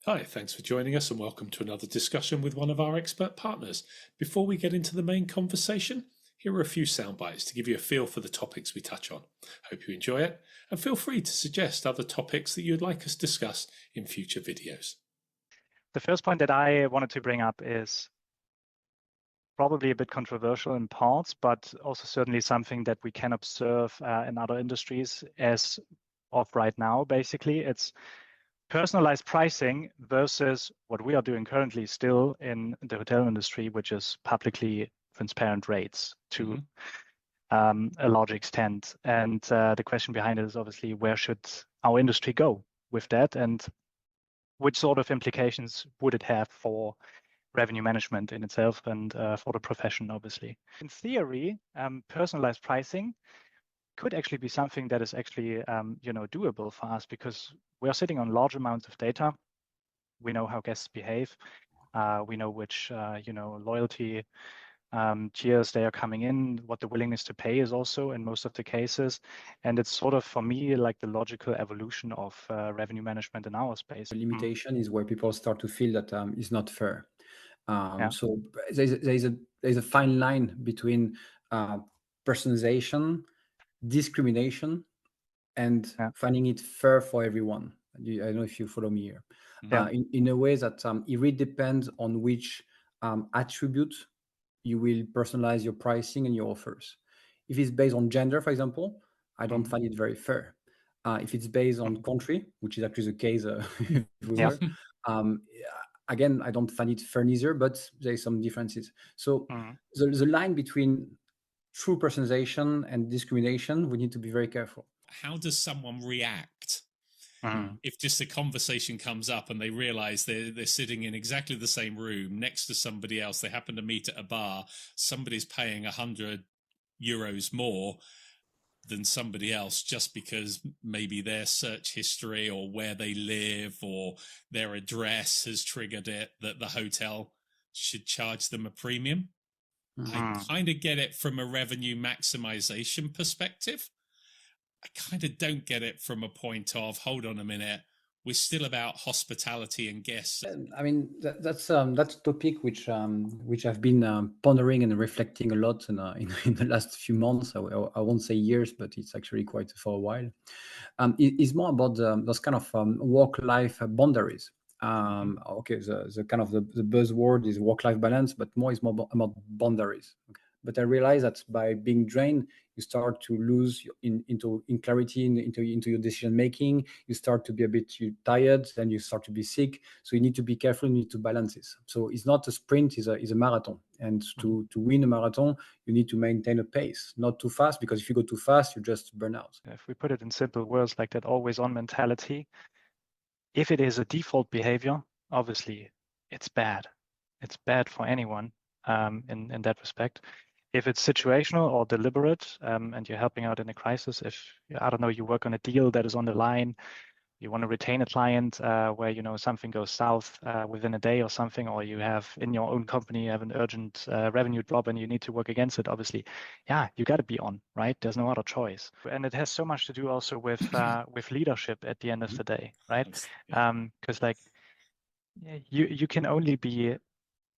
Hi, thanks for joining us and welcome to another discussion with one of our expert partners. Before we get into the main conversation, here are a few soundbites to give you a feel for the topics we touch on. Hope you enjoy it and feel free to suggest other topics that you'd like us to discuss in future videos. The first point that I wanted to bring up is probably a bit controversial in parts, but also certainly something that we can observe in other industries as of right now. Basically, it's personalized pricing versus what we are doing currently still in the hotel industry, which is publicly transparent rates to a large extent. And the question behind it is obviously, where should our industry go with that? And which sort of implications would it have for revenue management in itself and for the profession, obviously? In theory, personalized pricing could actually be something that is actually doable for us, because we are sitting on large amounts of data. We know how guests behave. We know which loyalty tiers they are coming in, what the willingness to pay is also in most of the cases. And it's sort of, for me, like the logical evolution of revenue management in our space. The limitation is where people start to feel that it's not fair. So there's a fine line between personalization, discrimination, and finding it fair for everyone. I don't know if you follow me here. In a way that it really depends on which attribute you will personalize your pricing and your offers. If it's based on gender, for example, I don't find it very fair. If it's based on country, which is actually the case everywhere, again, I don't find it fair neither, but there's some differences. So the line between true personalization and discrimination, we need to be very careful. How does someone react if just a conversation comes up and they realize they're sitting in exactly the same room next to somebody else? They happen to meet at a bar. Somebody's paying €100 more than somebody else just because maybe their search history or where they live or their address has triggered it that the hotel should charge them a premium. I kind of get it from a revenue maximization perspective. I kind of don't get it from a point of, hold on a minute, we're still about hospitality and guests. I mean, that's a topic which I've been pondering and reflecting a lot in the last few months. I won't say years, but it's actually quite for a while. It's more about those kind of work-life boundaries. Okay, the kind of the buzzword is work-life balance, but more is more about boundaries. Okay. But I realize that by being drained, you start to lose in clarity into your decision making. You start to be a bit tired, then you start to be sick. So you need to be careful. You need to balance this. So it's not a sprint; it's a marathon. And to win a marathon, you need to maintain a pace, not too fast, because if you go too fast, you just burn out. If we put it in simple words, like that always-on mentality, if it is a default behavior, obviously it's bad. It's bad for anyone in that respect. If it's situational or deliberate, and you're helping out in a crisis, if, I don't know, you work on a deal that is on the line, you want to retain a client where, something goes south within a day or something, or you have in your own company, you have an urgent revenue drop and you need to work against it, obviously, you got to be on, right? There's no other choice. And it has so much to do also with leadership at the end of the day, right? Because you can only be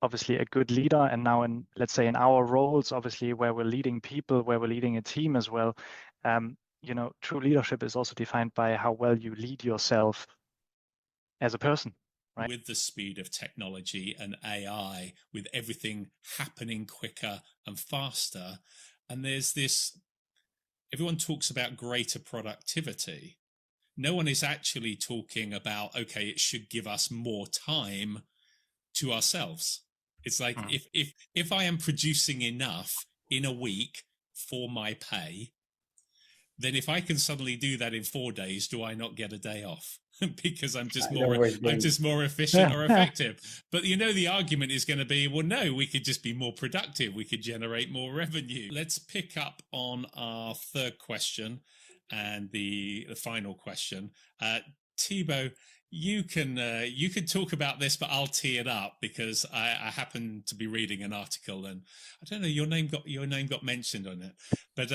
obviously a good leader. And now let's say in our roles, obviously, where we're leading people, where we're leading a team as well, true leadership is also defined by how well you lead yourself as a person, right? With the speed of technology and AI, with everything happening quicker and faster, and there's this, everyone talks about greater productivity. No one is actually talking about, okay, it should give us more time to ourselves. It's like if I am producing enough in a week for my pay, then if I can suddenly do that in 4 days, do I not get a day off? Because I'm just more efficient or effective. But the argument is going to be, well, no, we could just be more productive. We could generate more revenue. Let's pick up on our third question and the final question. Thibaut, you can talk about this, but I'll tee it up because I happen to be reading an article, and I don't know, your name got mentioned on it, but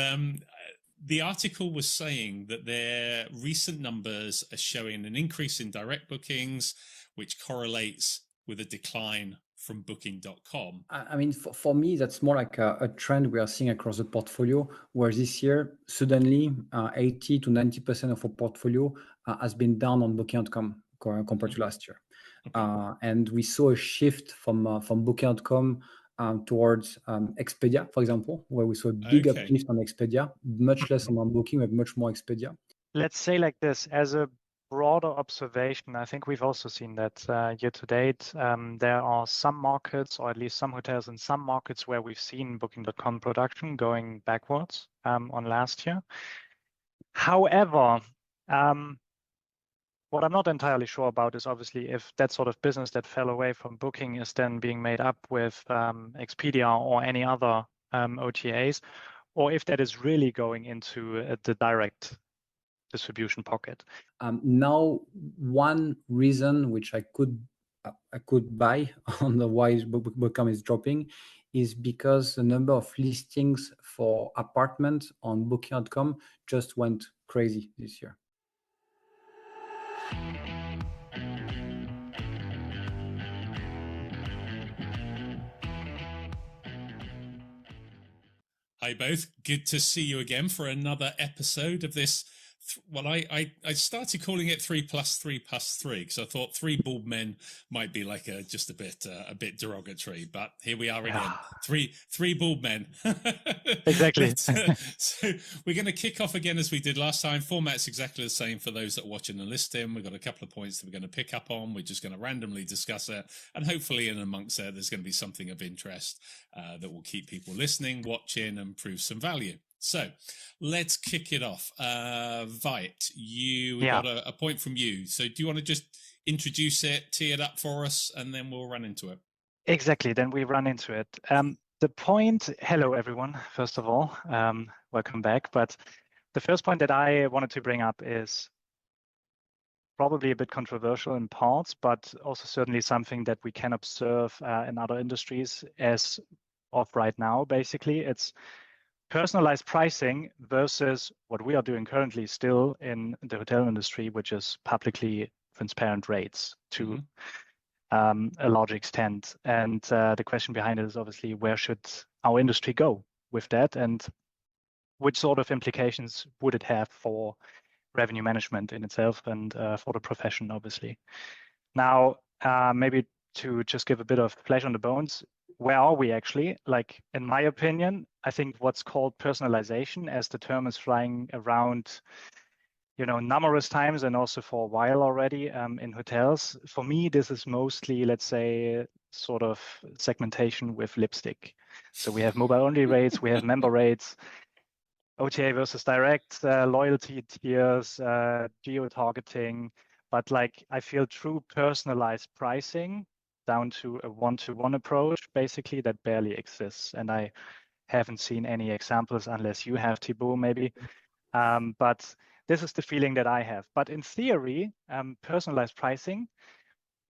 the article was saying that their recent numbers are showing an increase in direct bookings, which correlates with a decline from booking.com. I mean, for me, that's more like a trend we are seeing across the portfolio, where this year, suddenly 80 to 90% of our portfolio has been down on booking.com compared to last year. Okay. And we saw a shift from booking.com towards Expedia, for example, where we saw a big uplift on Expedia, much less on booking, but much more Expedia. Let's say like this, as a broader observation, I think we've also seen that year to date, there are some markets, or at least some hotels in some markets, where we've seen booking.com production going backwards on last year. However, what I'm not entirely sure about is obviously if that sort of business that fell away from booking is then being made up with Expedia or any other OTAs, or if that is really going into the direct distribution pocket. Now, one reason which I could buy on the why booking.com is dropping is because the number of listings for apartments on booking.com just went crazy this year. Hi both, good to see you again for another episode of this. Well, I started calling it 3+3+3 because I thought three bald men might be like just a bit derogatory, but here we are again. Three bald men. Exactly. So we're going to kick off again as we did last time. Format's exactly the same for those that are watching and listening. We've got a couple of points that we're going to pick up on. We're just going to randomly discuss it, and hopefully in amongst there, there's going to be something of interest that will keep people listening, watching, and prove some value. So let's kick it off. Veit, we got a point from you. So do you want to just introduce it, tee it up for us, and then we'll run into it? Exactly. Then we run into it. The point, hello, everyone, first of all, welcome back. But the first point that I wanted to bring up is probably a bit controversial in parts, but also certainly something that we can observe in other industries as of right now. Basically, it's personalized pricing versus what we are doing currently still in the hotel industry, which is publicly transparent rates to a large extent. And the question behind it is obviously, where should our industry go with that? And which sort of implications would it have for revenue management in itself and for the profession, obviously? Now, maybe to just give a bit of flesh on the bones, where are we actually? Like, in my opinion, I think what's called personalization, as the term is flying around, numerous times and also for a while already in hotels. For me, this is mostly, let's say, sort of segmentation with lipstick. So we have mobile-only rates, we have member rates, OTA versus direct, loyalty tiers, geo-targeting. But I feel true personalized pricing down to a one-to-one approach, basically, that barely exists. And I haven't seen any examples unless you have, Thibaut, maybe. But this is the feeling that I have. But in theory, personalized pricing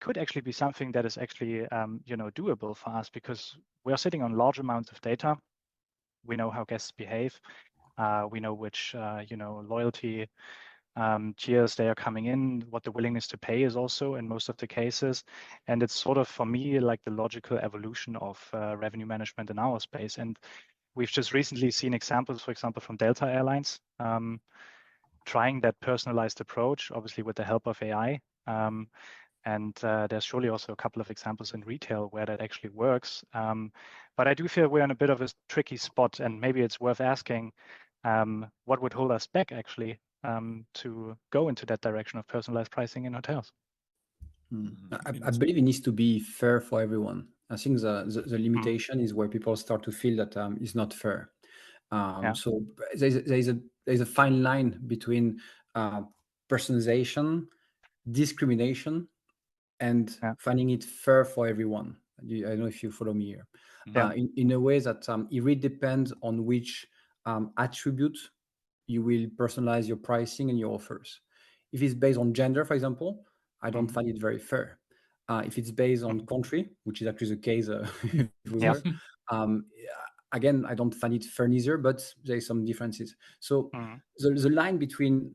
could actually be something that is actually, doable for us, because we are sitting on large amounts of data. We know how guests behave. We know which, loyalty tiers they are coming in, what the willingness to pay is also in most of the cases. And it's sort of, for me, like the logical evolution of revenue management in our space. And we've just recently seen examples, for example, from Delta Airlines, trying that personalized approach, obviously with the help of AI. And there's surely also a couple of examples in retail where that actually works. But I do feel we're in a bit of a tricky spot, and maybe it's worth asking what would hold us back actually to go into that direction of personalized pricing in hotels. I believe it needs to be fair for everyone. I think the limitation is where people start to feel that it's not fair. So there's a fine line between personalization, discrimination, and finding it fair for everyone. I don't know if you follow me here. In a way that it really depends on which attribute you will personalize your pricing and your offers. If it's based on gender, for example, I don't find it very fair. If it's based on country, which is actually the case everywhere, again, I don't find it fair neither, but there's some differences. So the line between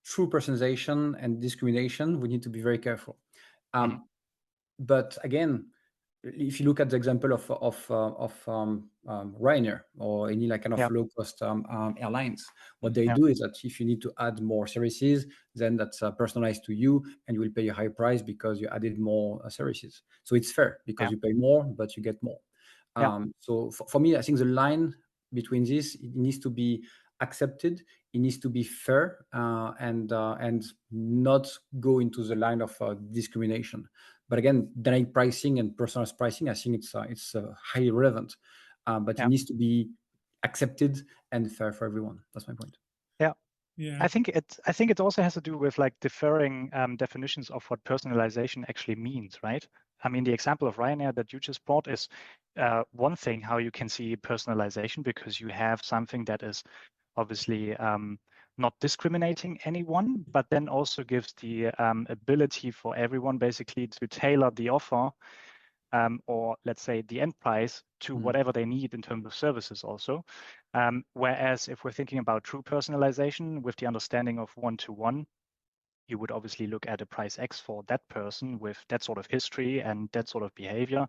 true personalization and discrimination, we need to be very careful. But again, if you look at the example of Ryanair or any like kind of Yeah. low cost airlines, what they do is that if you need to add more services, then that's personalized to you, and you will pay a higher price because you added more services. So it's fair because you pay more, but you get more. So for me, I think the line between this, it needs to be accepted, it needs to be fair, and not go into the line of discrimination. But again, dynamic pricing and personalized pricing, I think it's highly relevant, but it needs to be accepted and fair for everyone. That's my point. Yeah. I think it also has to do with like differing definitions of what personalization actually means, right? I mean, the example of Ryanair that you just brought is one thing how you can see personalization, because you have something that is obviously not discriminating anyone, but then also gives the ability for everyone basically to tailor the offer or let's say the end price to whatever they need in terms of services also. Whereas if we're thinking about true personalization with the understanding of one-to-one, you would obviously look at a price X for that person with that sort of history and that sort of behavior,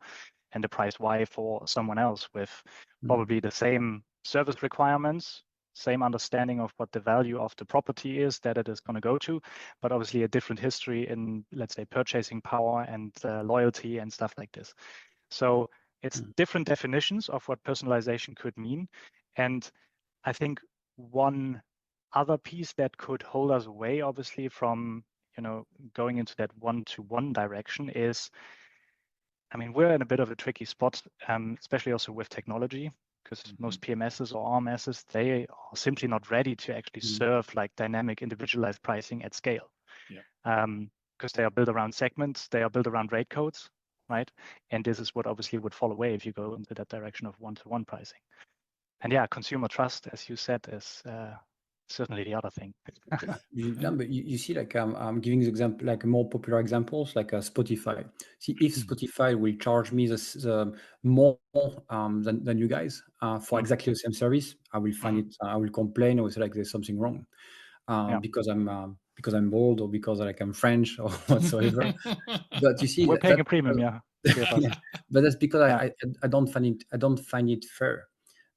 and a price Y for someone else with probably the same service requirements, same understanding of what the value of the property is that it is going to go to, but obviously a different history in, let's say, purchasing power and loyalty and stuff like this. So it's different definitions of what personalization could mean. And I think one other piece that could hold us away, obviously, from going into that one-to-one direction is, I mean, we're in a bit of a tricky spot, especially also with technology, because most PMSs or RMSs, they are simply not ready to actually serve like dynamic individualized pricing at scale. Because they are built around segments, they are built around rate codes, right? And this is what obviously would fall away if you go into that direction of one-to-one pricing. And yeah, consumer trust, as you said, is certainly the other thing. But you see, like I'm giving the example, like more popular examples, like Spotify. See, if Spotify will charge me the more than you guys for exactly the same service, I will find it. I will complain. I will say like there's something wrong because I'm bold or because like I'm French or whatsoever. But you see, we're paying a premium, yeah. But that's because I don't find it fair.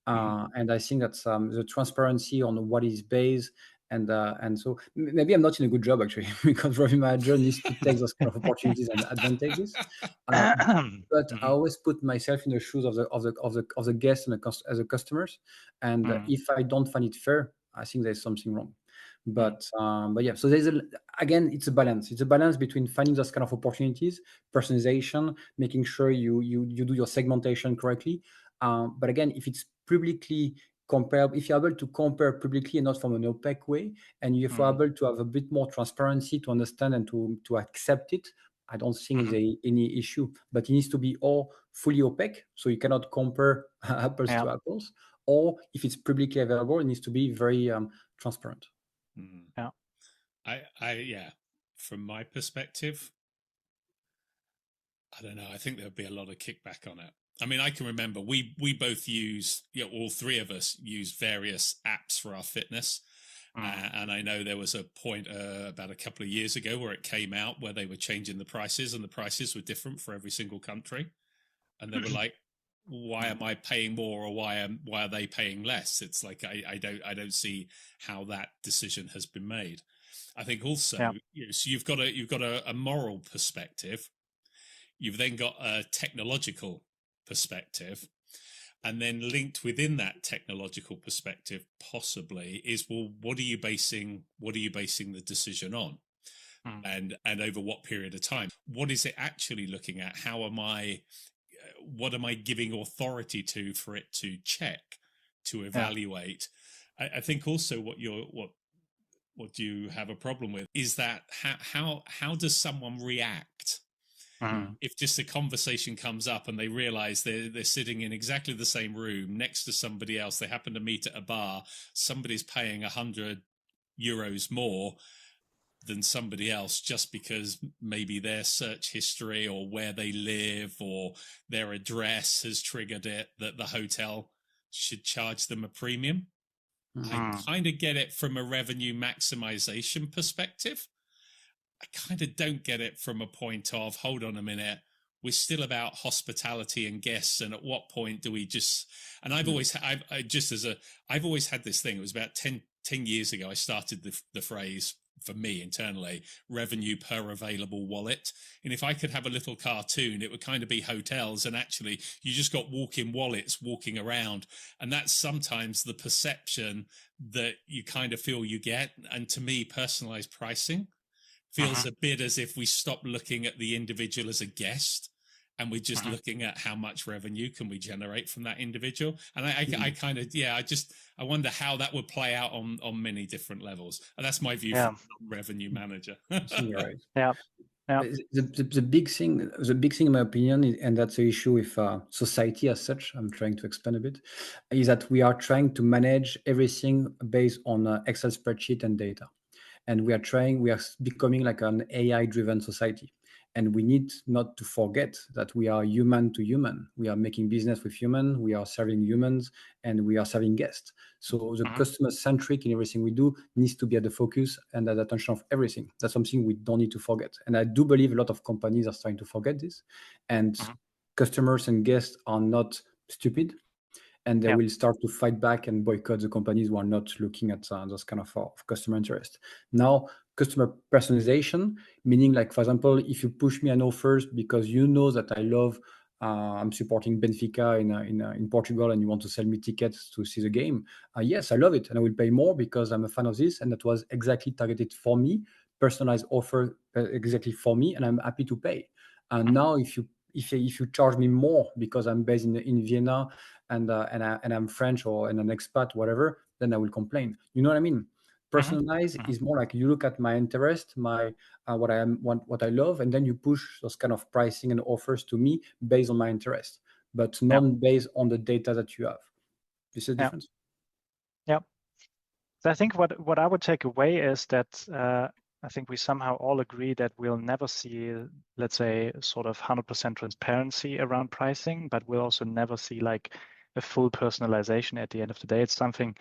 And I think that's the transparency on what is based, and so maybe I'm not in a good job actually because revenue manager needs to take those kind of opportunities and advantages. But I always put myself in the shoes of the guests and as a customers, and if I don't find it fair, I think there's something wrong. But yeah, so there's again, it's a balance. It's a balance between finding those kind of opportunities, personalization, making sure you do your segmentation correctly. But again, if it's publicly compare, if you're able to compare publicly and not from an opaque way, and if you're able to have a bit more transparency to understand and to accept it, I don't think there's any issue. But it needs to be all fully opaque, so you cannot compare apples to apples. Or if it's publicly available, it needs to be very transparent. Yeah, from my perspective, I don't know. I think there'll be a lot of kickback on it. I mean, I can remember we both use, all three of us use various apps for our fitness. And I know there was a point about a couple of years ago where it came out where they were changing the prices, and the prices were different for every single country. And they were like, why am I paying more, or why are they paying less? It's like, I don't see how that decision has been made. I think also, so you've got a moral perspective. You've then got a technological perspective, and then linked within that technological perspective possibly is, well, what are you basing the decision on, and over what period of time? What is it actually looking at? What am I giving authority to for it to check, to evaluate? I think also what you have a problem with is that how does someone react if just a conversation comes up and they realize they're sitting in exactly the same room next to somebody else, they happen to meet at a bar, somebody's paying €100 more than somebody else just because maybe their search history or where they live or their address has triggered it that the hotel should charge them a premium. I kind of get it from a revenue maximization perspective. I kind of don't get it from a point of, hold on a minute, we're still about hospitality and guests. And at what point do we just, and I've always had this thing. It was about 10 years ago, I started the phrase for me internally, revenue per available wallet. And if I could have a little cartoon, it would kind of be hotels. And actually you just got walk-in wallets walking around. And that's sometimes the perception that you kind of feel you get. And to me, personalized pricing feels a bit as if we stop looking at the individual as a guest and we're just looking at how much revenue can we generate from that individual. And I kind of, I wonder how that would play out on many different levels. And that's my view from a revenue manager. You're right. Yeah. The big thing in my opinion, and that's the issue with society as such, I'm trying to expand a bit, is that we are trying to manage everything based on Excel spreadsheet and data. And we are becoming like an AI driven society. And we need not to forget that we are human to human. We are making business with humans, we are serving humans, and we are serving guests. So the customer centric in everything we do needs to be at the focus and at the attention of everything. That's something we don't need to forget. And I do believe a lot of companies are starting to forget this. And customers and guests are not stupid. And they will start to fight back and boycott the companies who are not looking at those kind of customer interest. Now, customer personalization, meaning like, for example, if you push me an offer because you know that I love, I'm supporting Benfica in Portugal and you want to sell me tickets to see the game. Yes, I love it. And I will pay more because I'm a fan of this. And that was exactly targeted for me, personalized offer exactly for me. And I'm happy to pay. And now if you charge me more because I'm based in Vienna and I'm French or an expat, whatever, then I will complain. You know what I mean? Personalized is more like you look at my interest, my what I love, and then you push those kind of pricing and offers to me based on my interest, but not based on the data that you have. This is the difference. Yeah. So I think what I would take away is that I think we somehow all agree that we'll never see, let's say, sort of 100% transparency around pricing, but we'll also never see like a full personalization at the end of the day. It's something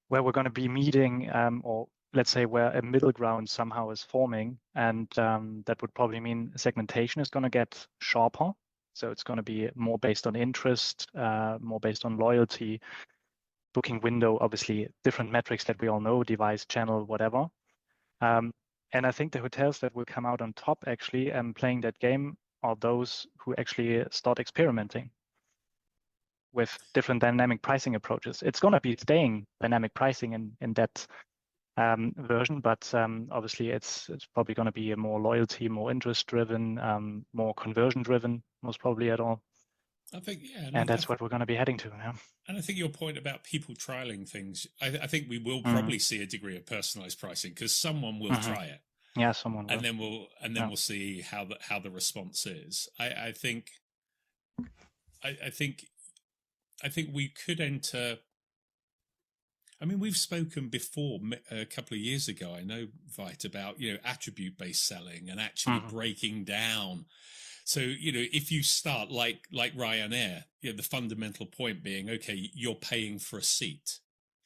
where we're going to be meeting, or let's say where a middle ground somehow is forming. And that would probably mean segmentation is going to get sharper. So it's going to be more based on interest, more based on loyalty, booking window, obviously different metrics that we all know, device, channel, whatever. And I think the hotels that will come out on top actually playing that game are those who actually start experimenting with different dynamic pricing approaches. It's going to be staying dynamic pricing in that version, but obviously it's probably going to be a more loyalty, more interest driven, more conversion driven, most probably at all. I think, and that's what we're going to be heading to. Yeah. And I think your point about people trialing things, I think we will probably see a degree of personalized pricing because someone will try it. Yeah, someone will. And then we'll see how the response is. I think we could enter. I mean, we've spoken before a couple of years ago, I know, Veit, about, attribute-based selling and actually breaking down. So, if you start like Ryanair, the fundamental point being, okay, you're paying for a seat.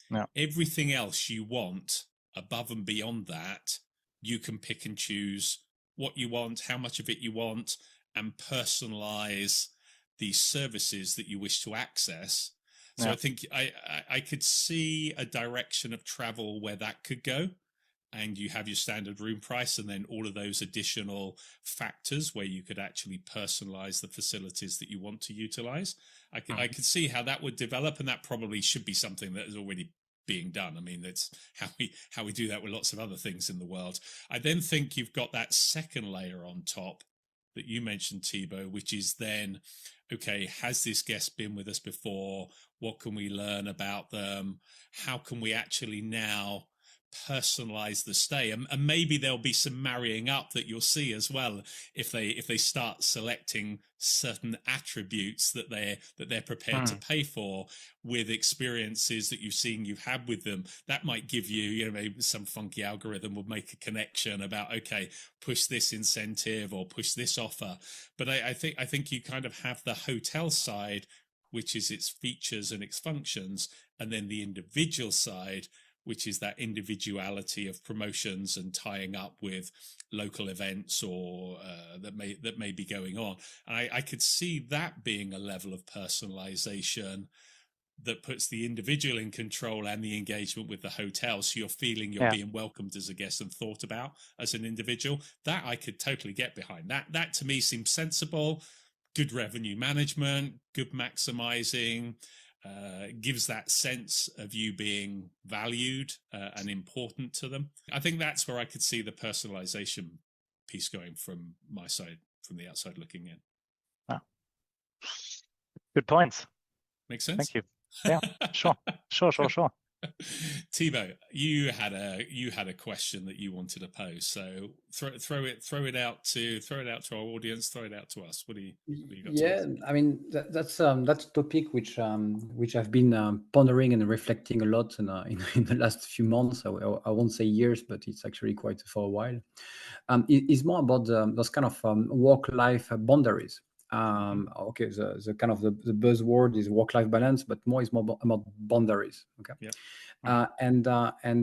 Yeah. Everything else you want above and beyond that, you can pick and choose what you want, how much of it you want, and personalize the services that you wish to access. So I think I could see a direction of travel where that could go. And you have your standard room price and then all of those additional factors where you could actually personalize the facilities that you want to utilize. I could see how that would develop, and that probably should be something that is already being done. I mean, that's how we do that with lots of other things in the world. I then think you've got that second layer on top that you mentioned, Thibaut, which is then, okay, has this guest been with us before? What can we learn about them? How can we actually now personalize the stay, and maybe there'll be some marrying up that you'll see as well if they start selecting certain attributes that they're prepared to pay for with experiences that you've had with them. That might give you, maybe some funky algorithm will make a connection about, okay, push this incentive or push this offer. But I think you kind of have the hotel side, which is its features and its functions, and then the individual side, which is that individuality of promotions and tying up with local events or that may be going on. And I could see that being a level of personalization that puts the individual in control and the engagement with the hotel, so you're feeling you're being welcomed as a guest and thought about as an individual. That I could totally get behind. That to me seems sensible. Good revenue management, good maximizing, gives that sense of you being valued and important to them. I think that's where I could see the personalization piece going from my side, from the outside looking in. Ah. Good points. Makes sense? Thank you. Yeah, sure. Thibaut, you had a question that you wanted to pose, so throw it out to our audience, throw it out to us. What do you got? Yeah, I mean that's a topic which I've been pondering and reflecting a lot in the last few months. I won't say years, but it's actually quite for a while. It's more about those kind of work-life boundaries. Okay, the kind of the buzzword is work-life balance, but more is more about boundaries. Okay. Yeah. And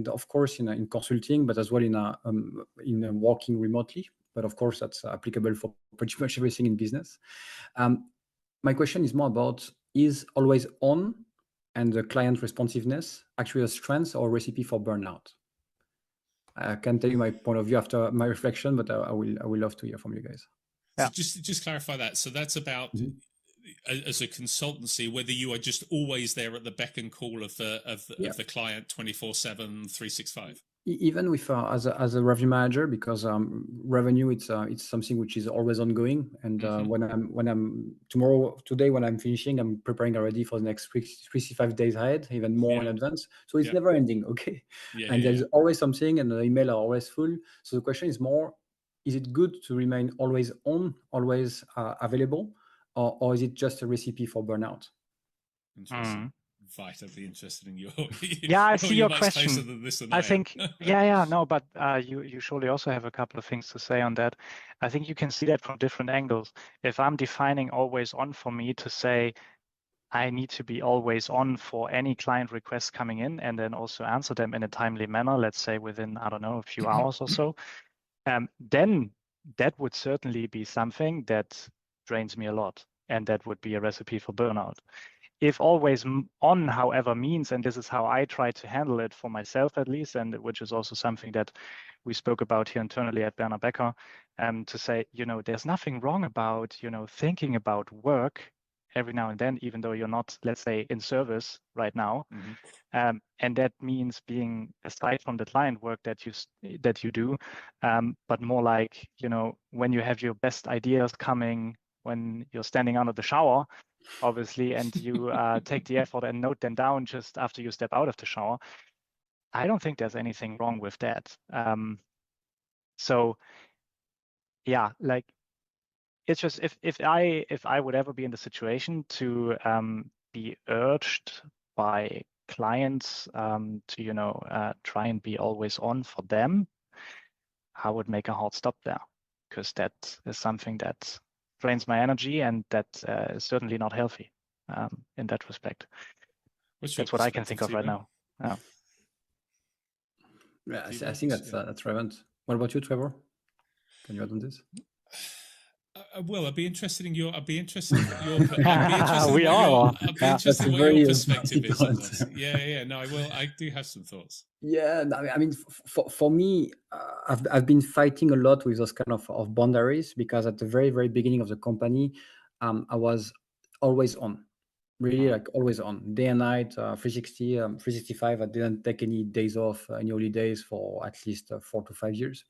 of course in consulting, but as well in working remotely. But of course that's applicable for pretty much everything in business. My question is more about, is always on and the client responsiveness actually a strength or a recipe for burnout? I can tell you my point of view after my reflection, but I will love to hear from you guys. So just clarify that. So that's about as a consultancy, whether you are just always there at the beck and call of the client 24/7, 365. Even with as a revenue manager, because revenue it's something which is always ongoing, and when I'm today when I'm finishing, I'm preparing already for the next 365 days ahead, even more in advance. So it's never ending, okay? And there's always something, and the email are always full. So the question is more: is it good to remain always on, always available, or is it just a recipe for burnout? Interesting. Vite, I'd be interested in your I see your question. Than this I think no, but you surely also have a couple of things to say on that. I think you can see that from different angles. If I'm defining always on for me to say I need to be always on for any client requests coming in and then also answer them in a timely manner, let's say within, I don't know, a few hours or so, then that would certainly be something that drains me a lot, and that would be a recipe for burnout. If always on, however, means, and this is how I try to handle it for myself at least, and which is also something that we spoke about here internally at berner+becker, to say, there's nothing wrong about, thinking about work every now and then, even though you're not, let's say, in service right now. And that means being aside from the client work that you do, but more like, when you have your best ideas coming, when you're standing under the shower, obviously, and you take the effort and note them down just after you step out of the shower. I don't think there's anything wrong with that. It's just if I would ever be in the situation to be urged by clients to try and be always on for them, I would make a hard stop there, because that is something that drains my energy, and that is certainly not healthy in that respect. That's what I can think of right now. I think that's relevant. What about you, Trevor? Can you add on this? Well, I'd be interested in your. I'd be interested in your perspective is on this. Yeah. No, I will. I do have some thoughts. Yeah, I mean, for me, I've been fighting a lot with those kind of boundaries, because at the very, very beginning of the company, I was always on, really like always on, day and night, 360, 365. I didn't take any days off, any holidays for at least 4 to 5 years.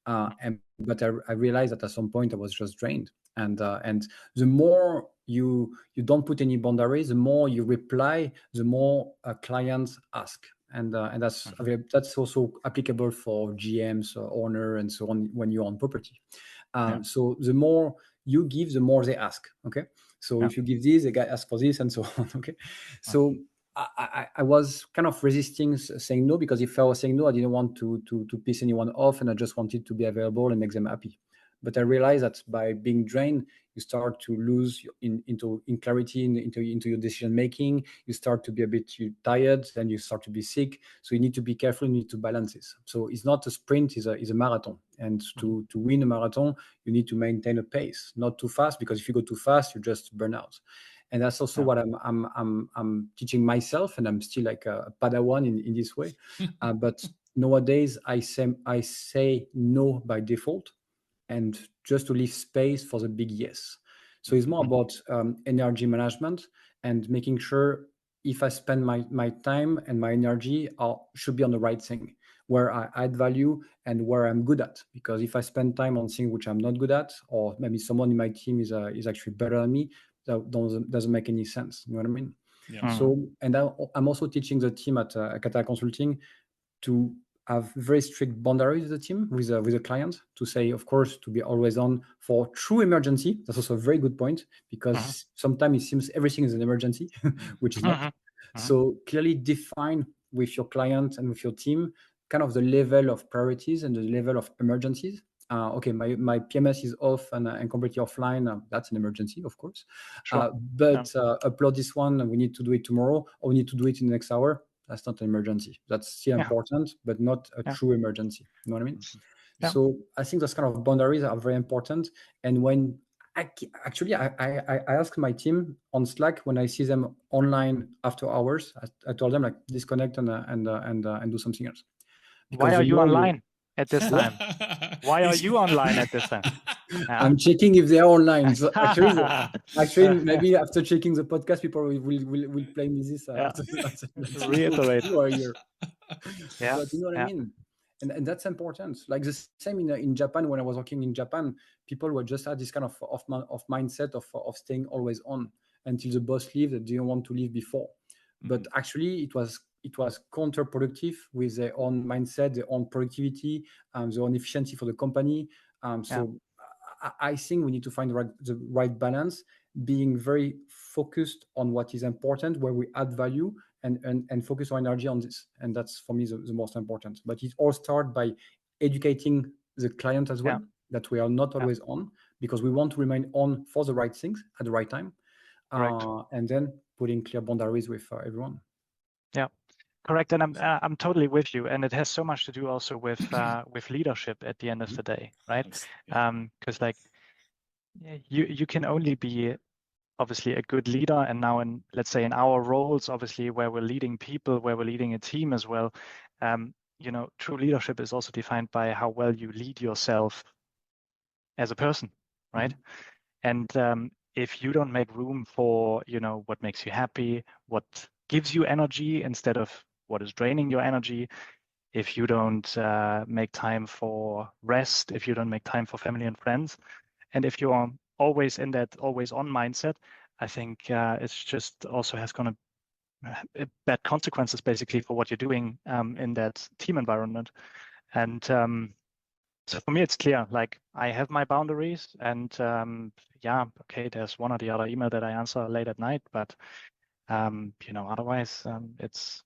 But I realized that at some point I was just drained. And the more you don't put any boundaries, the more you reply, the more clients ask. And that's also applicable for GMs, owner, and so on when you're on property. So the more you give, the more they ask. Okay. So if you give this, the guy asks for this, and so on. Okay. So I was kind of resisting saying no, because if I was saying no, I didn't want to piss anyone off, and I just wanted to be available and make them happy. But I realized that by being drained, you start to lose in clarity into your decision making. You start to be a bit tired, then you start to be sick. So you need to be careful. You need to balance this. So it's not a sprint; it's a marathon. And to win a marathon, you need to maintain a pace, not too fast, because if you go too fast, you just burn out. And that's also what I'm teaching myself, and I'm still like a Padawan in this way. But nowadays, I say no by default, and just to leave space for the big yes. So it's more about energy management and making sure if I spend my time and my energy should be on the right thing, where I add value and where I'm good at. Because if I spend time on things which I'm not good at, or maybe someone in my team is actually better than me, that doesn't make any sense. You know what I mean? Yeah. So, and I'm also teaching the team at Qatar Consulting to have very strict boundaries with the team, with a client, to say, of course, to be always on for true emergency. That's also a very good point, because sometimes it seems everything is an emergency, which is not. So clearly define with your client and with your team kind of the level of priorities and the level of emergencies. Okay, my PMS is off and completely offline. That's an emergency, of course. Sure. But upload this one, and we need to do it tomorrow, or we need to do it in the next hour. That's not an emergency. That's still important, but not a true emergency. You know what I mean? Yeah. So I think those kind of boundaries are very important. And when I ask my team on Slack when I see them online after hours, I told them like disconnect and do something else. Why are you online at this time? Why are you online at this time? I'm checking if they are online. So actually, maybe after checking the podcast, people will play me this. Reiterate. You are here. Yeah. But you know what I mean? And that's important. Like the same in Japan, when I was working in Japan, people were just had this kind of mindset of staying always on until the boss leaves. They didn't want to leave before. But actually, it was counterproductive with their own mindset, their own productivity, their own efficiency for the company. So I think we need to find the right balance, being very focused on what is important, where we add value, and focus our energy on this. And that's for me the most important. But it all starts by educating the client as well, that we are not always on, because we want to remain on for the right things at the right time. And then putting clear boundaries with everyone. Yeah, correct. And I'm totally with you. And it has so much to do also with leadership at the end of the day, right? Because like you can only be obviously a good leader. And now let's say in our roles, obviously where we're leading people, where we're leading a team as well, true leadership is also defined by how well you lead yourself as a person, right? And if you don't make room for, what makes you happy, what gives you energy instead of what is draining your energy, if you don't make time for rest, if you don't make time for family and friends, and if you are always in that always on mindset, I think it's just also has gonna bad consequences basically for what you're doing in that team environment. And so for me, it's clear, like I have my boundaries, and okay, there's one or the other email that I answer late at night, but otherwise it's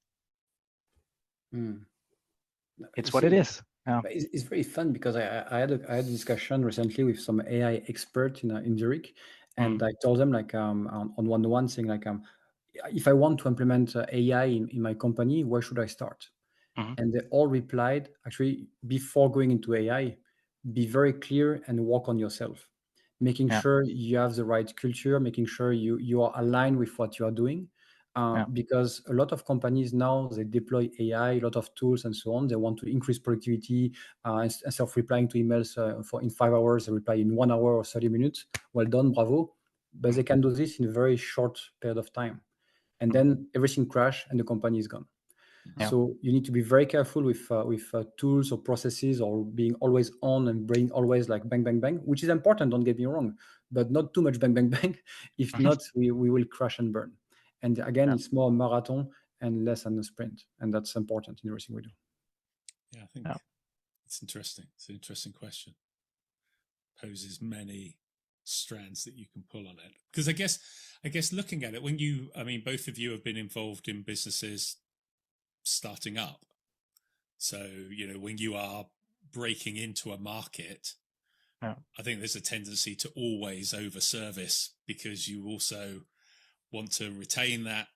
what it is. Yeah. It's very fun because I had a discussion recently with some AI expert in Zurich, and I told them like on one-to-one saying like if I want to implement AI in my company, where should I start? And they all replied, actually, before going into AI, be very clear and work on yourself, making sure you have the right culture, making sure you are aligned with what you are doing. Because a lot of companies now, they deploy AI, a lot of tools and so on. They want to increase productivity. Instead of replying to emails in 5 hours, they reply in 1 hour or 30 minutes. Well done, bravo. But they can do this in a very short period of time. And then everything crash and the company is gone. So you need to be very careful with tools or processes, or being always on and being always like bang, bang, bang, which is important, don't get me wrong, but not too much bang, bang, bang. If not, we will crash and burn. And again, it's more a marathon and less than a sprint. And that's important in everything we do. Yeah, I think it's interesting. It's an interesting question. Poses many strands that you can pull on it. Because I guess looking at it, both of you have been involved in businesses starting up. So, when you are breaking into a market, I think there's a tendency to always over service because you also want to retain that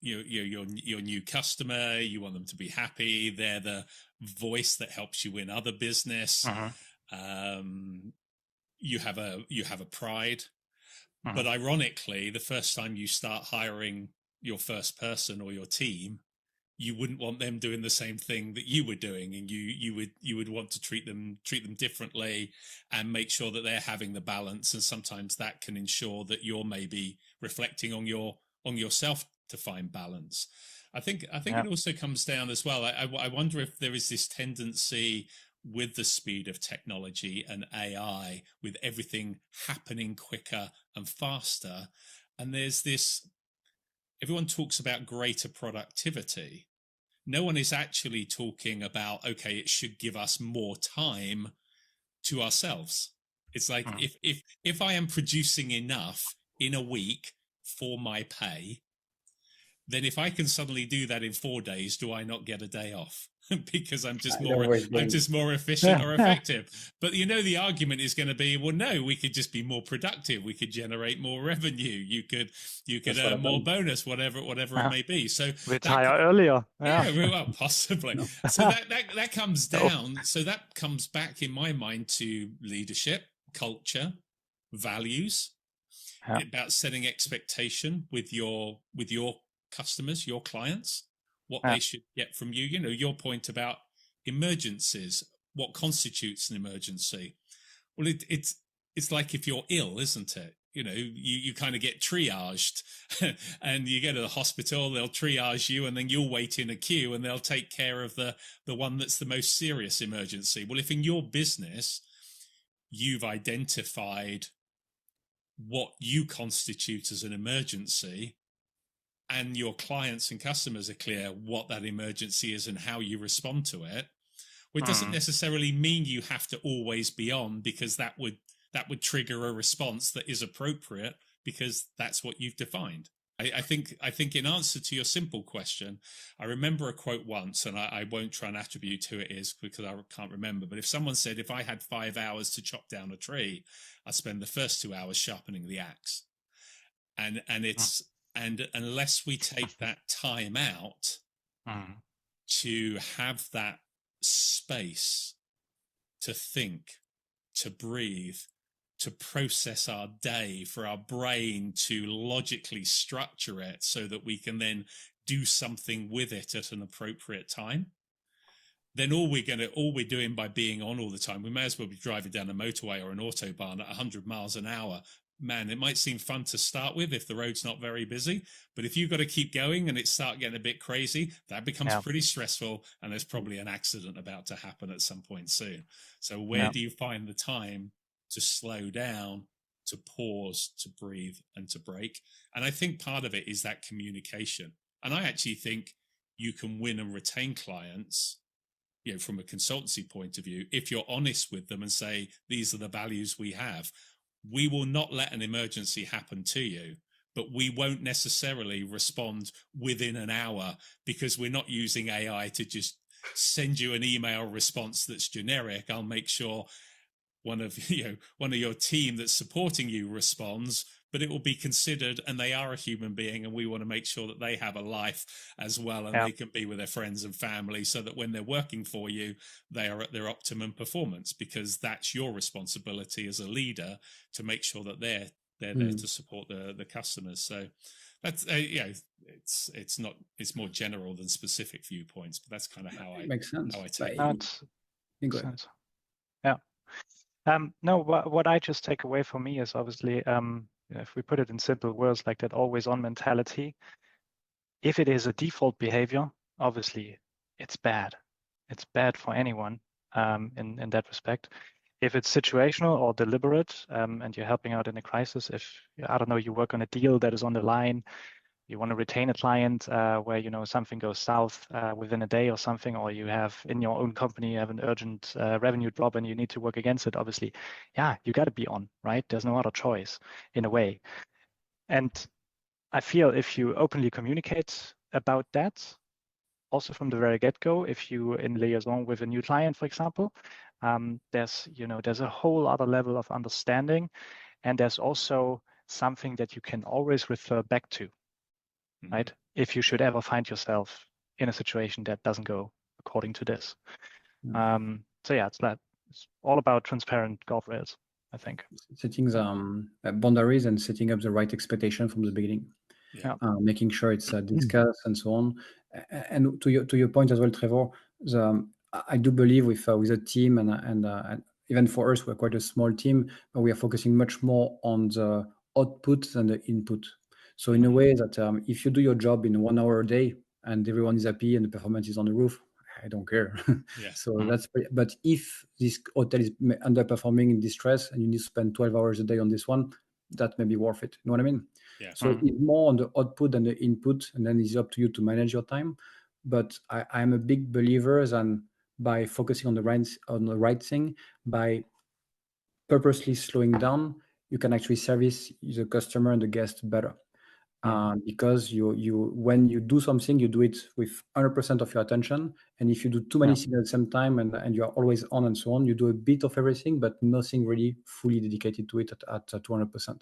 your new customer. You want them to be happy. They're the voice that helps you win other business. You have a pride. But ironically, the first time you start hiring your first person or your team, you wouldn't want them doing the same thing that you were doing, and you would want to treat them differently and make sure that they're having the balance. And sometimes that can ensure that you're maybe reflecting on yourself to find balance. I think it also comes down as well. I wonder if there is this tendency with the speed of technology and AI, with everything happening quicker and faster, and there's this. Everyone talks about greater productivity. No one is actually talking about, okay, it should give us more time to ourselves. It's like if I am producing enough in a week for my pay, then if I can suddenly do that in 4 days, do I not get a day off? Because I'm just more efficient or effective. But the argument is going to be, well, no, we could just be more productive. We could generate more revenue. You could earn more bonus, whatever it may be. So retire earlier. Well, possibly. So that comes down. So that comes back in my mind to leadership, culture, values, about setting expectation with your customers, your clients, what they should get from you. Your point about emergencies, what constitutes an emergency. Well, it's like if you're ill, isn't it? You kind of get triaged and you go to the hospital, they'll triage you, and then you'll wait in a queue and they'll take care of the one that's the most serious emergency. Well, if in your business you've identified what you constitute as an emergency, and your clients and customers are clear what that emergency is and how you respond to it, well, it doesn't necessarily mean you have to always be on, because that would trigger a response that is appropriate because that's what you've defined. I think in answer to your simple question, I remember a quote once, and I won't try and attribute who it is because I can't remember, but if someone said, if I had 5 hours to chop down a tree, I'd spend the first 2 hours sharpening the axe. And unless we take that time out to have that space to think, to breathe, to process our day, for our brain to logically structure it so that we can then do something with it at an appropriate time, then all we're doing by being on all the time, we may as well be driving down a motorway or an autobahn at 100 miles an hour. Man, it might seem fun to start with if the road's not very busy, but if you've got to keep going and it start getting a bit crazy, that becomes pretty stressful, and there's probably an accident about to happen at some point soon. So where do you find the time to slow down, to pause, to breathe, and to break? And I think part of it is that communication. And I actually think you can win and retain clients, from a consultancy point of view, if you're honest with them and say, these are the values we have. We will not let an emergency happen to you, but we won't necessarily respond within an hour, because we're not using AI to just send you an email response that's generic. I'll make sure one of your team that's supporting you responds, but it will be considered, and they are a human being, and we want to make sure that they have a life as well, and they can be with their friends and family, so that when they're working for you, they are at their optimum performance, because that's your responsibility as a leader to make sure that they're there to support the customers. So that's it's more general than specific viewpoints, but that's kind of how makes sense. How I take it. Makes sense. Yeah. No, what I just take away from me is obviously, if we put it in simple words, like that always on mentality, if it is a default behavior, obviously it's bad. It's bad for anyone in that respect. If it's situational or deliberate, and you're helping out in a crisis, if, I don't know, you work on a deal that is on the line, you want to retain a client where, something goes south within a day or something, or you have in your own company, you have an urgent revenue drop and you need to work against it, obviously, you got to be on, right? There's no other choice in a way. And I feel if you openly communicate about that, also from the very get-go, if you in liaison with a new client, for example, There's a whole other level of understanding, and there's also something that you can always refer back to, right? If you should ever find yourself in a situation that doesn't go according to this. So yeah, it's all about transparent guardrails, I think. Setting boundaries and setting up the right expectation from the beginning. Making sure it's discussed and so on. And to your point as well, Trevor, I do believe with a team and even for us, we're quite a small team, but we are focusing much more on the output than the input. So in a way that if you do your job in 1 hour a day and everyone is happy and the performance is on the roof, I don't care. So but if this hotel is underperforming in distress and you need to spend 12 hours a day on this one, that may be worth it. You know what I mean? So it's more on the output than the input, and then it's up to you to manage your time. But I'm a big believer that by focusing on the right thing, by purposely slowing down, you can actually service the customer and the guest better. Because when you do something, you do it with 100% of your attention. And if you do too many things at the same time and you are always on and so on, you do a bit of everything, but nothing really fully dedicated to it at 200%.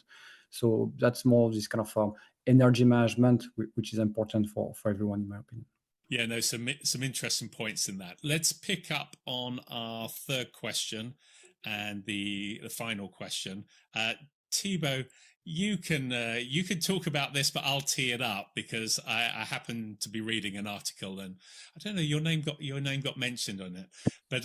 So that's more of this kind of energy management, which is important for everyone, in my opinion. Yeah, no, some interesting points in that. Let's pick up on our third question and the final question. Thibaut, you can talk about this, but I'll tee it up because I happen to be reading an article, and I don't know, your name got mentioned on it, but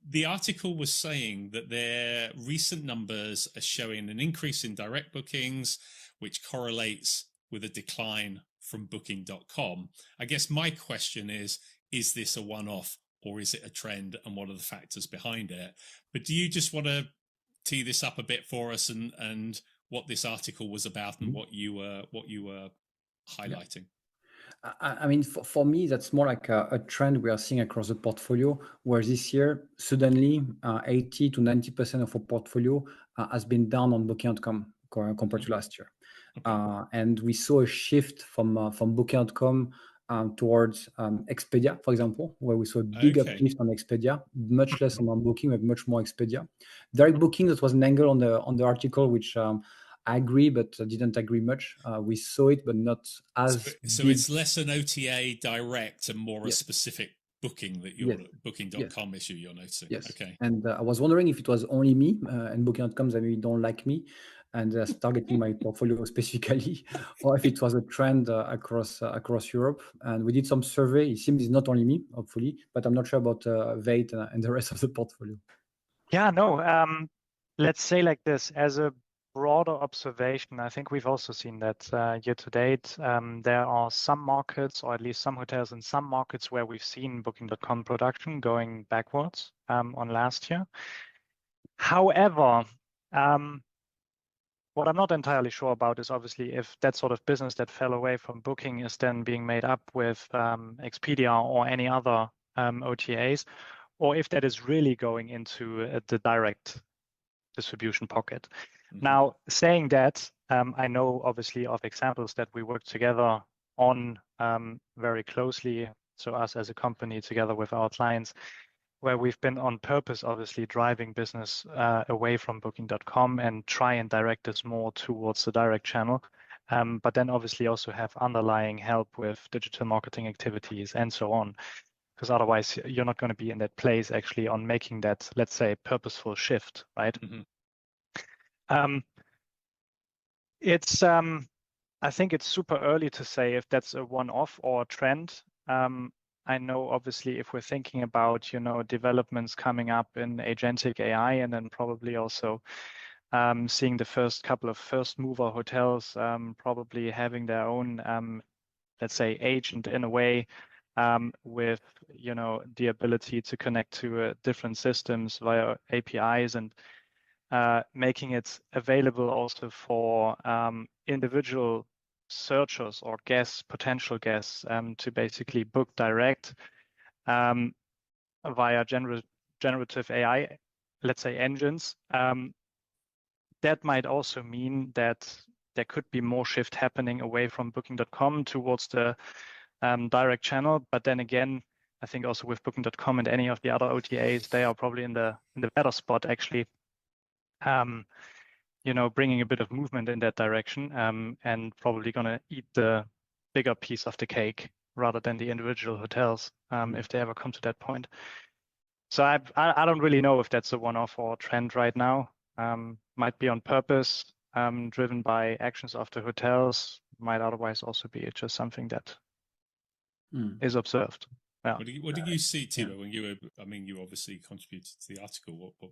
the article was saying that their recent numbers are showing an increase in direct bookings, which correlates with a decline from Booking.com. I guess my question is this a one-off or is it a trend, and what are the factors behind it? But do you just want to tee this up a bit for us and what this article was about and what you were highlighting? I mean, for me, that's more like a trend we are seeing across the portfolio, where this year, suddenly 80 to 90% of our portfolio has been down on Booking.com compared to last year. And we saw a shift from Booking.com towards Expedia, for example, where we saw a big uplift on Expedia, much less on Booking, but much more Expedia. Direct booking, that was an angle on the article, which I agree, but didn't agree much. We saw it, but not as. So it's less an OTA direct and more a specific booking that you're Booking.com issue you're noticing. Yes. Okay. And I was wondering if it was only me and Booking.com that maybe don't like me and targeting my portfolio specifically, or if it was a trend across Europe. And we did some survey. It seems it's not only me, hopefully, but I'm not sure about Veit and the rest of the portfolio. Yeah, no. Let's say like this, as a broader observation, I think we've also seen that year to date, there are some markets, or at least some hotels in some markets, where we've seen Booking.com production going backwards on last year. However, what I'm not entirely sure about is obviously if that sort of business that fell away from Booking is then being made up with Expedia or any other OTAs, or if that is really going into the direct distribution pocket. Now, saying that, I know obviously of examples that we work together on very closely, so us as a company together with our clients, where we've been on purpose, obviously driving business away from Booking.com and try and direct this more towards the direct channel, but then obviously also have underlying help with digital marketing activities and so on, because otherwise you're not going to be in that place actually on making that, let's say, purposeful shift, right? It's I think it's super early to say if that's a one-off or a trend. I know obviously if we're thinking about, developments coming up in agentic AI, and then probably also seeing the first couple of first mover hotels probably having their own, let's say, agent in a way, with, the ability to connect to different systems via APIs and making it available also for individual searchers or potential guests, to basically book direct via generative AI, let's say, engines. That might also mean that there could be more shift happening away from Booking.com towards the direct channel. But then again, I think also with Booking.com and any of the other OTAs, they are probably in the better spot actually. Bringing a bit of movement in that direction, and probably going to eat the bigger piece of the cake rather than the individual hotels, if they ever come to that point. So I don't really know if that's a one-off or trend right now. Might be on purpose, driven by actions of the hotels. Might otherwise also be just something that is observed. Yeah. What did you see, Thibaut, when you were? You obviously contributed to the article. What?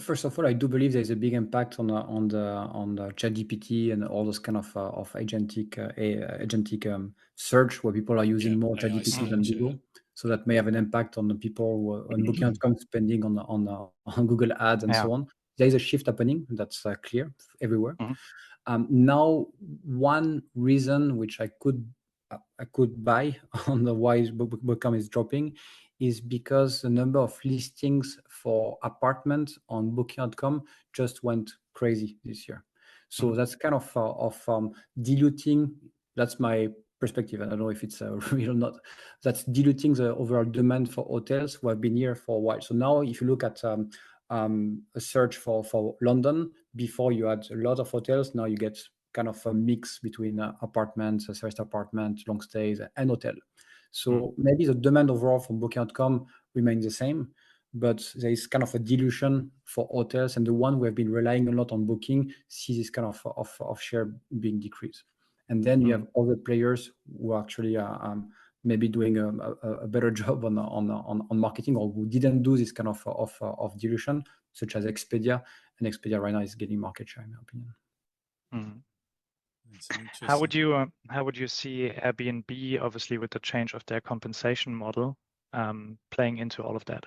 First of all, I do believe there's a big impact on the ChatGPT and all those kind of agentic search, where people are using more ChatGPT than Google. So that may have an impact on the people who on Booking.com spending on Google Ads and so on. There is a shift happening. That's clear everywhere. Now, one reason which I could buy on the why Booking.com is dropping is because the number of listings for apartments on Booking.com just went crazy this year. So that's kind of diluting. That's my perspective. I don't know if it's real or not. That's diluting the overall demand for hotels who have been here for a while. So now, if you look at a search for London, before you had a lot of hotels, now you get kind of a mix between apartments, serviced apartment, long stays, and hotel. So maybe the demand overall from Booking.com remains the same, but there is kind of a dilution for hotels, and the one we have been relying a lot on Booking sees this kind of share being decreased. And then you have other players who are actually maybe doing a better job on marketing, or who didn't do this kind of dilution, such as Expedia. And Expedia right now is getting market share, in my opinion. How would you see Airbnb, obviously with the change of their compensation model, playing into all of that?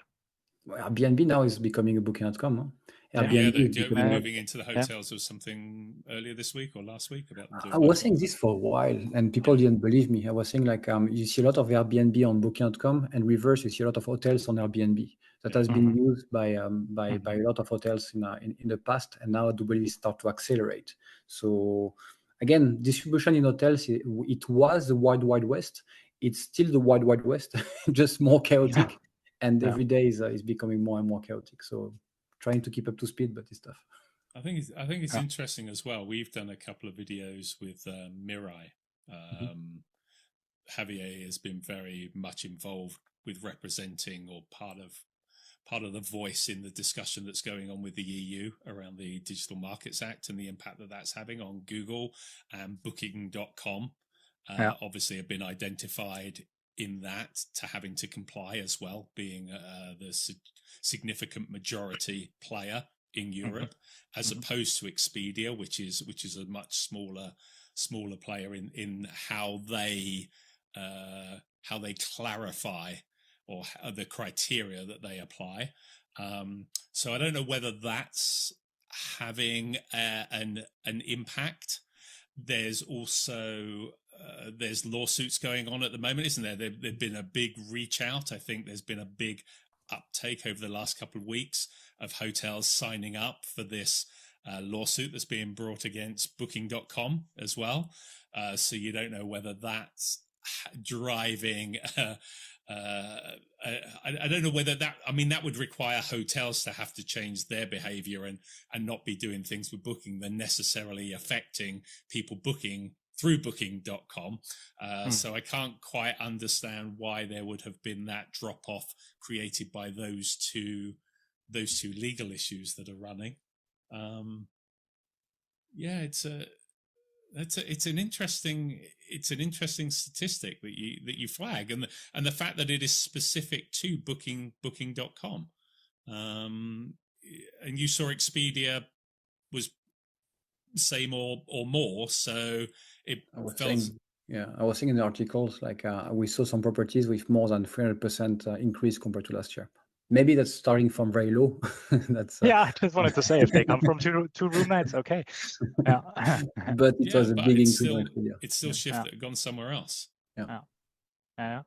Well, Airbnb now is becoming a Booking.com. Huh? They're moving into the hotels or something earlier this week or last week. I was saying this for a while, and people didn't believe me. I was saying you see a lot of Airbnb on Booking.com, and reverse, you see a lot of hotels on Airbnb. That has been used by a lot of hotels in the past, and now I do believe it start to accelerate. So again, distribution in hotels, it was the Wild West. It's still the Wild West, just more chaotic. Yeah. And every day is becoming more and more chaotic. So trying to keep up to speed, but it's tough. I think it's interesting as well. We've done a couple of videos with Mirai. Javier has been very much involved with representing or part of the voice in the discussion that's going on with the EU around the Digital Markets Act and the impact that that's having on Google and Booking.com. Obviously have been identified in that to having to comply as well, being the significant majority player in Europe, as opposed to Expedia, which is a much smaller player in how they clarify or the criteria that they apply. So I don't know whether that's having an impact. There's also there's lawsuits going on at the moment, isn't there? There's been a big reach out. I think there's been a big uptake over the last couple of weeks of hotels signing up for this lawsuit that's being brought against Booking.com as well. So you don't know whether that's driving. I don't know whether that would require hotels to have to change their behavior and not be doing things with Booking than necessarily affecting people booking through Booking.com. So I can't quite understand why there would have been that drop off created by those two legal issues that are running. It's an interesting statistic that you flag, and the fact that it is specific to Booking.com. And you saw Expedia was same or more, so I was seeing in the articles we saw some properties with more than 300% increase compared to last year. Maybe that's starting from very low. I just wanted to say, if they come from two roommates, okay. Yeah. But it was a big increase. It's still shifted, gone somewhere else. Yeah. Huh.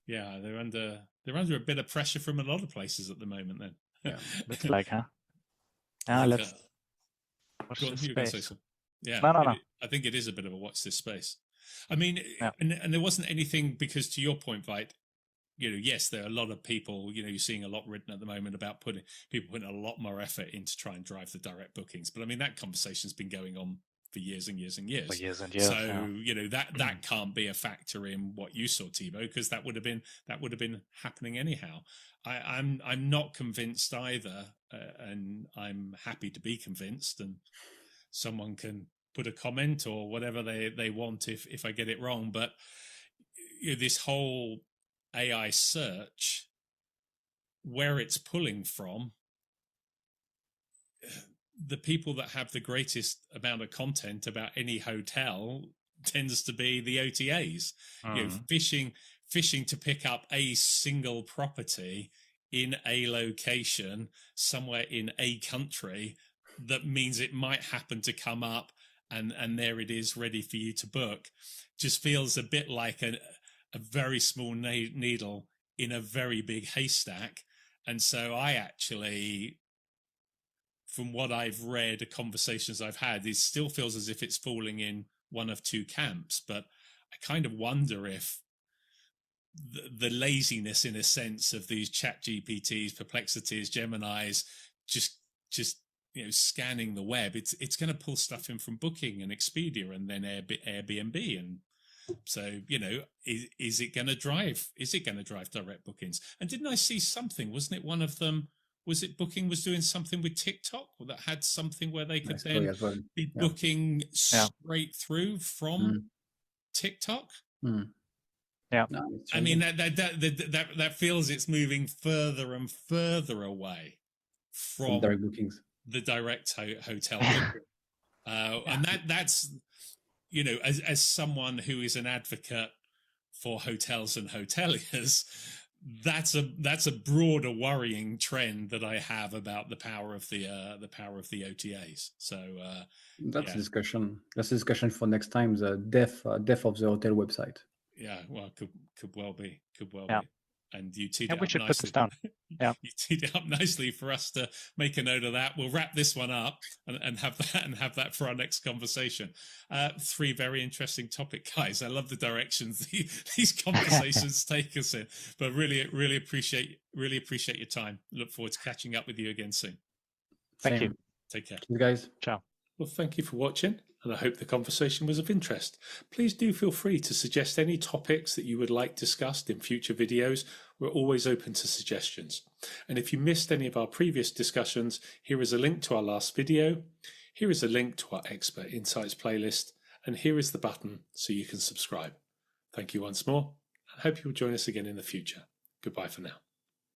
Yeah, they're under a bit of pressure from a lot of places at the moment. Then. Looks like, huh? Let's watch this space. Yeah, no. I think it is a bit of a watch this space. I mean, Yeah. and there wasn't anything, because to your point, Veit, yes, there are a lot of people, you're seeing a lot written at the moment about people putting a lot more effort into try and drive the direct bookings. But I mean, that conversation's been going on for years and years and years. For years and years. So, that can't be a factor in what you saw, Thibaut, because that would have been happening anyhow. I'm not convinced either, and I'm happy to be convinced, and someone can put a comment or whatever they want if I get it wrong. But this whole AI search, where it's pulling from, the people that have the greatest amount of content about any hotel tends to be the OTAs. Fishing to pick up a single property in a location somewhere in a country, that means it might happen to come up, and there it is ready for you to book, just feels a bit like a very small needle in a very big haystack. And so I actually, from what I've read, the conversations I've had, it still feels as if it's falling in one of two camps. But I kind of wonder if the laziness, in a sense, of these chat GPTs, Perplexities, Geminis, just scanning the web, it's going to pull stuff in from Booking and Expedia and then Airbnb. And so, is it going to drive direct bookings? And didn't I see something, wasn't it one of them, was it Booking was doing something with TikTok, or that had something where they could then be booking straight through from TikTok? Yeah, I mean that feels it's moving further and further away from direct bookings, the direct hotel booking. And that's as someone who is an advocate for hotels and hoteliers, that's a broader worrying trend that I have about the power of the OTAs. So that's a discussion. That's a discussion for next time. The death of the hotel website. Yeah, well, could well be. And you teed Yeah, it we up should nicely. put this down. Yeah. You teed it up nicely for us to make a note of that. We'll wrap this one up and have that for our next conversation. 3 very interesting topic, guys. I love the directions these conversations take us in. But really appreciate your time. Look forward to catching up with you again soon. Thank you. Take care. You guys. Ciao. Well, thank you for watching, and I hope the conversation was of interest. Please do feel free to suggest any topics that you would like discussed in future videos. We're always open to suggestions. And if you missed any of our previous discussions, here is a link to our last video. Here is a link to our Expert Insights playlist. And here is the button so you can subscribe. Thank you once more, and I hope you'll join us again in the future. Goodbye for now.